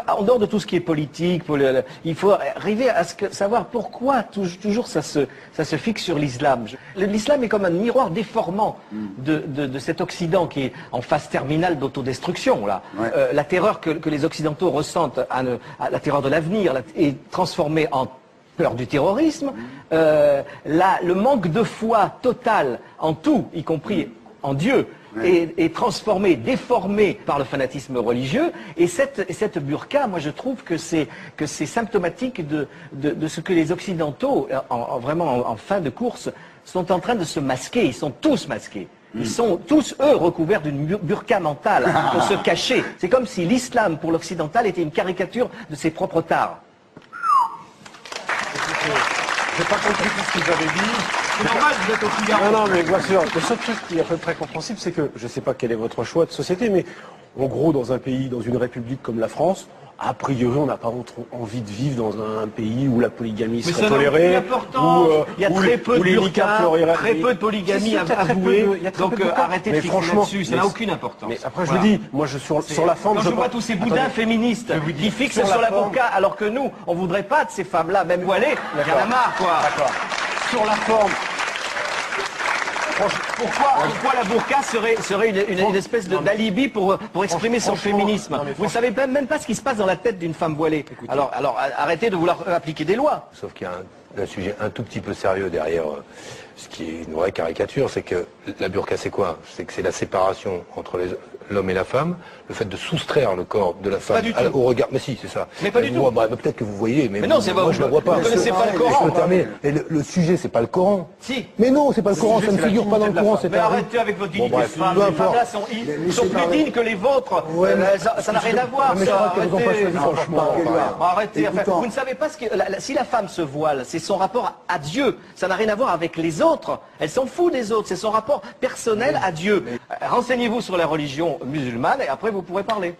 En dehors de tout ce qui est politique, il faut arriver à savoir pourquoi toujours ça se fixe sur l'islam. L'islam est comme un miroir déformant de cet Occident qui est en phase terminale d'autodestruction. Ouais. La terreur que les Occidentaux ressentent, la terreur de l'avenir, est transformée en peur du terrorisme. Le manque de foi total en tout, y compris en Dieu, est transformé, déformé par le fanatisme religieux. Et cette burqa, moi je trouve que c'est symptomatique de ce que les Occidentaux, vraiment en fin de course, sont en train de se masquer. Ils sont tous masqués. Ils sont tous, eux, recouverts d'une burqa mentale pour se cacher. C'est comme si l'islam, pour l'occidental, était une caricature de ses propres tares. J'ai pas compris tout ce que vous avez dit. C'est normal, vous êtes au Figaro. Non, mais bien sûr. Le seul truc qui est à peu près compréhensible, c'est que, je ne sais pas quel est votre choix de société, mais en gros, dans un pays, dans une république comme la France, a priori, on n'a pas envie de vivre dans un pays où la polygamie serait tolérée, il y a très peu de burqa, très peu de polygamie avouée, donc arrêtez de fixer là-dessus, ça n'a aucune importance. Mais après, je vous dis, moi, sur la forme... Quand je vois tous ces boudins féministes qui fixent sur la burqa, alors que nous, on voudrait pas de ces femmes-là, même voilées, il y en a marre, quoi. D'accord. Sur la forme... Pourquoi la burqa serait une espèce d'alibi pour exprimer son féminisme? Vous ne savez même pas ce qui se passe dans la tête d'une femme voilée. Alors arrêtez de vouloir appliquer des lois. Sauf qu'il y a un sujet un tout petit peu sérieux derrière ce qui est une vraie caricature, c'est que la burqa c'est quoi? C'est que c'est la séparation entre l'homme et la femme, le fait de soustraire le corps de la femme au regard. Mais si, c'est ça. Mais pas du tout. Peut-être que vous voyez, mais non, c'est moi je ne le vois pas. Vous ne connaissez pas le Coran. Et le sujet, c'est pas le Coran. Si. Mais non, c'est pas le Coran, ça ne figure pas dans le Coran. Mais arrêtez avec votre dignité de femme. Les femmes-là sont plus dignes que les vôtres. Ça n'a rien à voir, ça. Arrêtez. Vous ne savez pas ce que... Si la femme se voile, c'est son rapport à Dieu. Ça n'a rien à voir avec les autres. Elle s'en fout des autres. C'est son rapport personnel à Dieu. Renseignez-vous sur la religion musulmane et après vous pourrez parler.